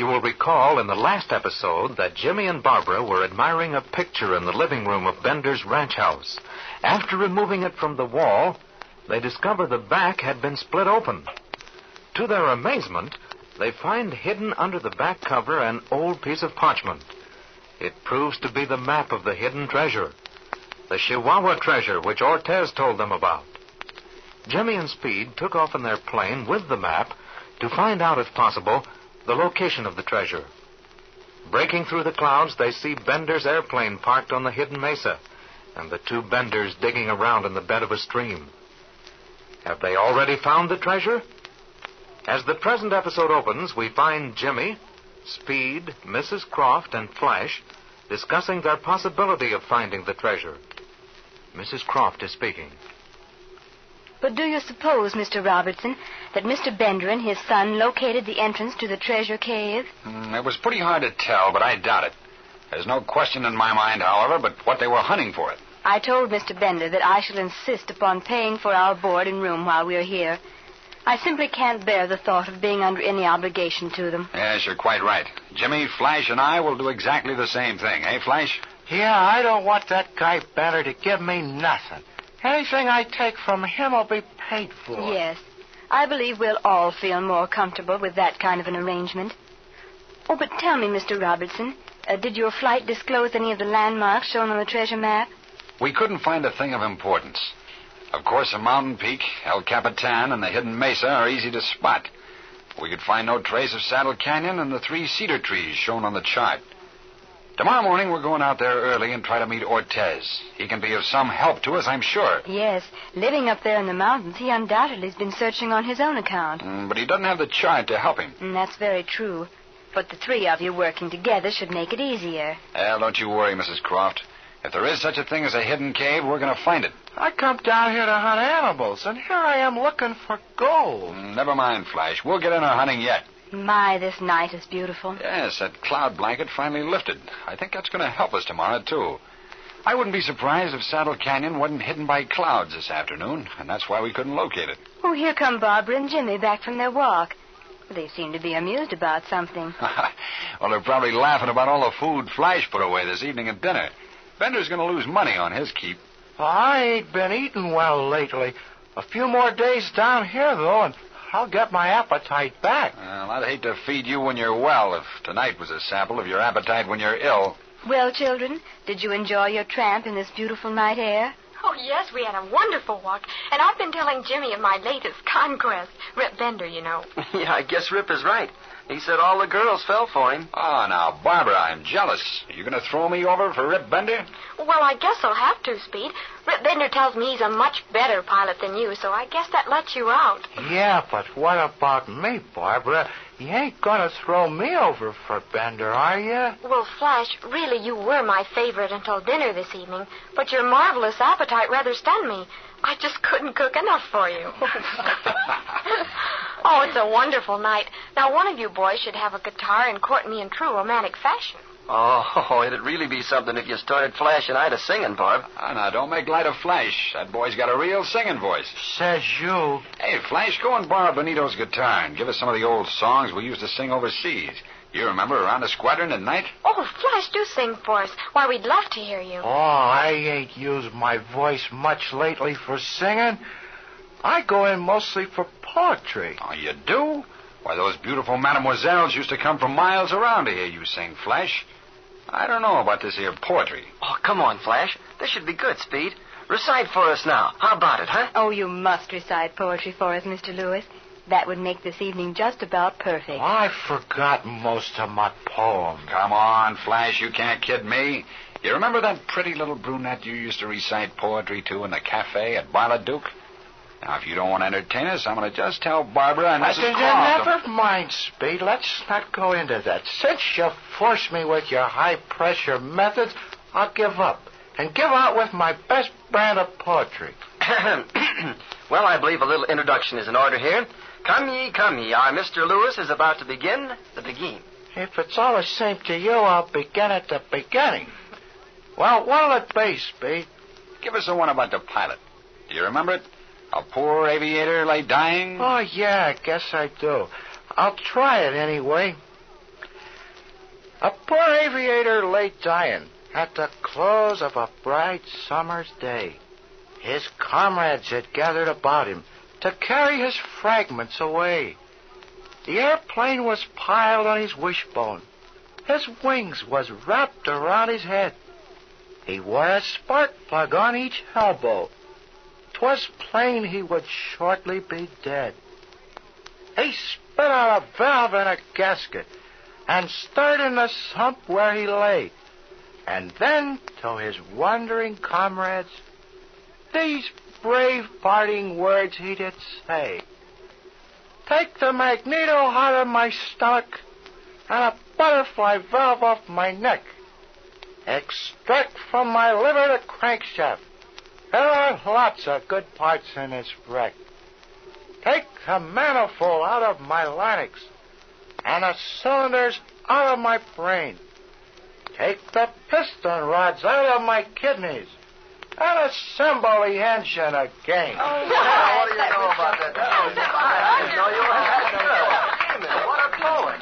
You will recall in the last episode that Jimmy and Barbara were admiring a picture in the living room of Bender's ranch house. After removing it from the wall, they discover the back had been split open. To their amazement, they find hidden under the back cover an old piece of parchment. It proves to be the map of the hidden treasure, the Chihuahua treasure which Ortez told them about. Jimmy and Speed took off in their plane with the map to find out, if possible, the location of the treasure. Breaking through the clouds, they see Bender's airplane parked on the hidden mesa, and the two Benders digging around in the bed of a stream. Have they already found the treasure? As the present episode opens, we find Jimmy, Speed, Mrs. Croft, and Flash discussing their possibility of finding the treasure. Mrs. Croft is speaking. But do you suppose, Mr. Robertson, that Mr. Bender and his son located the entrance to the treasure cave? It was pretty hard to tell, but I doubt it. There's no question in my mind, however, but what they were hunting for it. I told Mr. Bender that I shall insist upon paying for our board and room while we're here. I simply can't bear the thought of being under any obligation to them. Yes, you're quite right. Jimmy, Flash, and I will do exactly the same thing. Eh, Flash? Yeah, I don't want that guy Bender to give me nothing. Anything I take from him will be paid for. Yes. I believe we'll all feel more comfortable with that kind of an arrangement. Oh, but tell me, Mr. Robertson, did your flight disclose any of the landmarks shown on the treasure map? We couldn't find a thing of importance. Of course, the mountain peak, El Capitan, and the hidden mesa are easy to spot. We could find no trace of Saddle Canyon and the 3 cedar trees shown on the chart. Tomorrow morning, we're going out there early and try to meet Ortez. He can be of some help to us, I'm sure. Yes. Living up there in the mountains, he undoubtedly has been searching on his own account. But he doesn't have the chart to help him. That's very true. But the 3 of you working together should make it easier. Well, don't you worry, Mrs. Croft. If there is such a thing as a hidden cave, we're going to find it. I come down here to hunt animals, and here I am looking for gold. Never mind, Flash. We'll get in our hunting yet. My, this night is beautiful. Yes, that cloud blanket finally lifted. I think that's going to help us tomorrow, too. I wouldn't be surprised if Saddle Canyon wasn't hidden by clouds this afternoon, and that's why we couldn't locate it. Oh, here come Barbara and Jimmy back from their walk. They seem to be amused about something. Well, they're probably laughing about all the food Flash put away this evening at dinner. Bender's going to lose money on his keep. I ain't been eating well lately. A few more days down here, though, and I'll get my appetite back. Well, I'd hate to feed you when you're well if tonight was a sample of your appetite when you're ill. Well, children, did you enjoy your tramp in this beautiful night air? Oh, yes, we had a wonderful walk. And I've been telling Jimmy of my latest conquest. Rip Bender, you know. Yeah, I guess Rip is right. He said all the girls fell for him. Oh, now, Barbara, I'm jealous. Are you going to throw me over for Rip Bender? Well, I guess I'll have to, Speed. Rip Bender tells me he's a much better pilot than you, so I guess that lets you out. Yeah, but what about me, Barbara? You ain't gonna throw me over for Bender, are you? Well, Flash, really you were my favorite until dinner this evening, but your marvelous appetite rather stunned me. I just couldn't cook enough for you. Oh, it's a wonderful night. Now, one of you boys should have a guitar and court me in true romantic fashion. Oh, it'd really be something if you started Flash and I to singing, Barb. Oh, now, don't make light of Flash. That boy's got a real singing voice. Says you. Hey, Flash, go and borrow Benito's guitar and give us some of the old songs we used to sing overseas. You remember Around the Squadron at night? Oh, Flash, do sing for us. Why, we'd love to hear you. Oh, I ain't used my voice much lately for singing. I go in mostly for poetry. Oh, you do? Why, those beautiful mademoiselles used to come from miles around to hear you sing, Flash. I don't know about this here poetry. Oh, come on, Flash. This should be good, Speed. Recite for us now. How about it, huh? Oh, you must recite poetry for us, Mr. Lewis. That would make this evening just about perfect. I've forgotten most of my poems. Come on, Flash, you can't kid me. You remember that pretty little brunette you used to recite poetry to in the cafe at Barladuke? Now, if you don't want to entertain us, I'm going to just tell Barbara and Mrs. Croft. Never mind, Speed. Let's not go into that. Since you force me with your high-pressure methods, I'll give up and give out with my best brand of poetry. Well, I believe a little introduction is in order here. Come ye, our Mr. Lewis is about to begin the beguine. If it's all the same to you, I'll begin at the beginning. Well, what'll it be, Speed? Give us the one about the pilot. Do you remember it? A poor aviator lay dying? Oh, yeah, I guess I do. I'll try it anyway. A poor aviator lay dying at the close of a bright summer's day. His comrades had gathered about him to carry his fragments away. The airplane was piled on his wishbone. His wings was wrapped around his head. He wore a spark plug on each elbow. 'Twas plain he would shortly be dead. He spit out a valve in a gasket and stirred in the sump where he lay. And then, to his wondering comrades, these brave parting words he did say. Take the magneto out of my stomach and a butterfly valve off my neck. Extract from my liver the crankshaft. There are lots of good parts in this wreck. Take the manifold out of my larynx and the cylinders out of my brain. Take the piston rods out of my kidneys and assemble the engine again. What do you know about that? I didn't know you were that good. What a poet.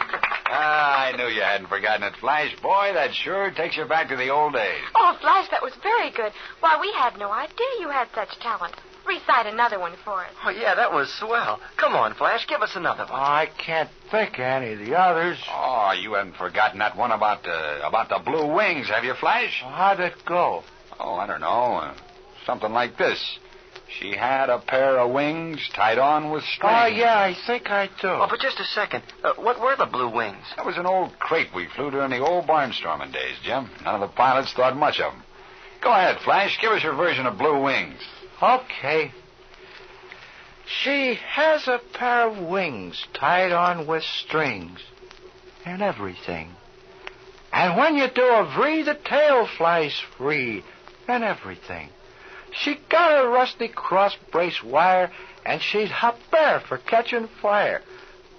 I knew you hadn't forgotten it, Flash. Boy, that sure takes you back to the old days. Oh, Flash, that was very good. Why, we had no idea you had such talent. Recite another one for us. Oh, yeah, that was swell. Come on, Flash, give us another one. I can't think of any of the others. Oh, you haven't forgotten that one about the blue wings, have you, Flash? How'd it go? Oh, I don't know. Something like this. She had a pair of wings tied on with strings. Oh, yeah, I think I do. Oh, but just a second. What were the blue wings? That was an old crate we flew during the old barnstorming days, Jim. None of the pilots thought much of them. Go ahead, Flash. Give us your version of Blue Wings. Okay. She has a pair of wings tied on with strings and everything. And when you do a vree, the tail flies free and everything. She got a rusty cross-brace wire, and she'd hop bare for catching fire.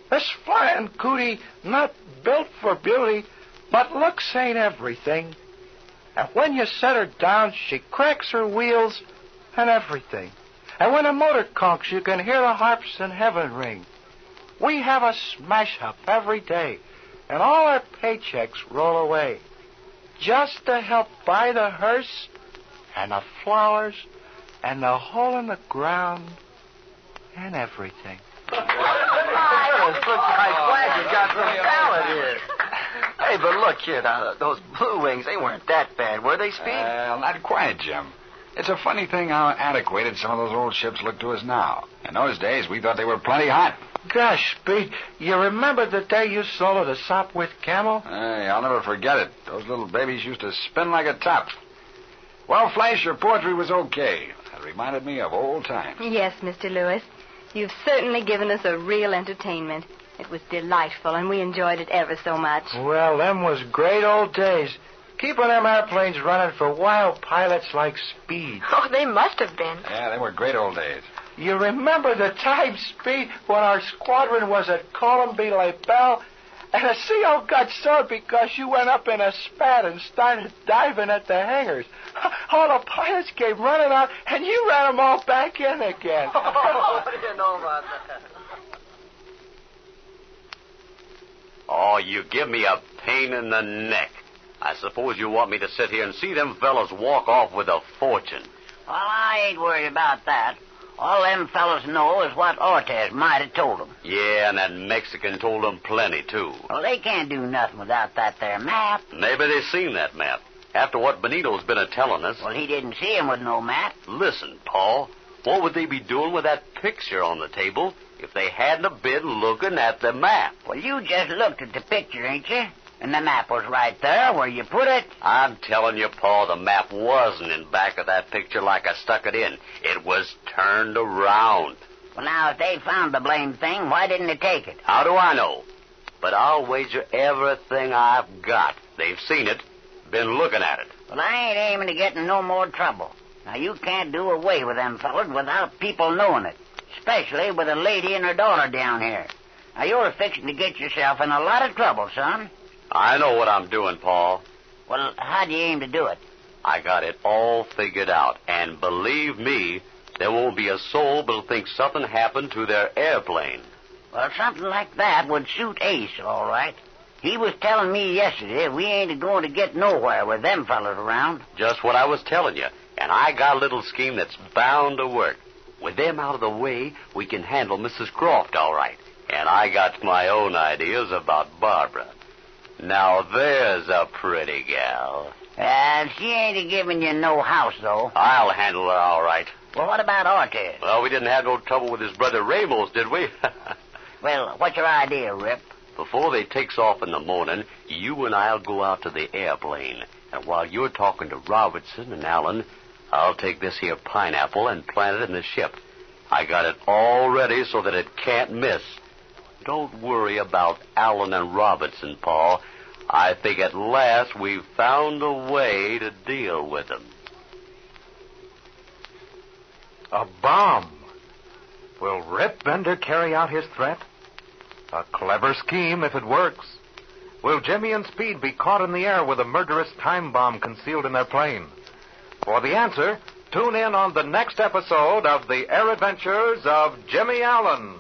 This flying cootie, not built for beauty, but looks ain't everything. And when you set her down, she cracks her wheels and everything. And when a motor conks, you can hear the harps in heaven ring. We have a smash-up every day, and all our paychecks roll away just to help buy the hearse and the flowers and the hole in the ground and everything. Looks like Flash has got some talent here. Hey, but look here now. Those blue wings, they weren't that bad, were they, Speed? Well, not quite, Jim. It's a funny thing how antiquated some of those old ships look to us now. In those days, we thought they were plenty hot. Gosh, Speed, you remember the day you soloed a sop with Camel? Hey, I'll never forget it. Those little babies used to spin like a top. Well, Flash, your poetry was okay. It reminded me of old times. Yes, Mr. Lewis. You've certainly given us a real entertainment. It was delightful, and we enjoyed it ever so much. Well, them was great old days. Keeping them airplanes running for wild pilots like Speed. Oh, they must have been. Yeah, they were great old days. You remember the time, Speed, when our squadron was at Columbia La Belle, and a CO got sore because you went up in a spat and started diving at the hangars. All the pilots came running out, and you ran them all back in again. What do you know about that? Oh, you give me a pain in the neck. I suppose you want me to sit here and see them fellas walk off with a fortune. Well, I ain't worried about that. All them fellas know is what Ortez might have told them. Yeah, and that Mexican told them plenty, too. Well, they can't do nothing without that there map. Maybe they've seen that map. After what Benito's been a-telling us. Well, he didn't see him with no map. Listen, Paul, what would they be doing with that picture on the table if they hadn't have been looking at the map? Well, you just looked at the picture, ain't you? And the map was right there where you put it. I'm telling you, Paul, the map wasn't in back of that picture like I stuck it in. It was turned around. Well, now, if they found the blame thing, why didn't they take it? How do I know? But I'll wager everything I've got. They've seen it, been looking at it. Well, I ain't aiming to get in no more trouble. Now, you can't do away with them fellas without people knowing it, especially with a lady and her daughter down here. Now, you're fixing to get yourself in a lot of trouble, son. I know what I'm doing, Paul. Well, how do you aim to do it? I got it all figured out, and believe me, there won't be a soul that'll think something happened to their airplane. Well, something like that would suit Ace, all right. He was telling me yesterday we ain't going to get nowhere with them fellas around. Just what I was telling you. And I got a little scheme that's bound to work. With them out of the way, we can handle Mrs. Croft all right. And I got my own ideas about Barbara. Now there's a pretty gal. She ain't giving you no house, though. I'll handle her all right. Well, what about Ortiz? Well, we didn't have no trouble with his brother Ramos, did we? Well, what's your idea, Rip? Before they takes off in the morning, you and I'll go out to the airplane. And while you're talking to Robertson and Allen, I'll take this here pineapple and plant it in the ship. I got it all ready so that it can't miss. Don't worry about Allen and Robertson, Paul. I think at last we've found a way to deal with them. A bomb. Will Rip Bender carry out his threat? A clever scheme if it works. Will Jimmy and Speed be caught in the air with a murderous time bomb concealed in their plane? For the answer, tune in on the next episode of The Air Adventures of Jimmy Allen.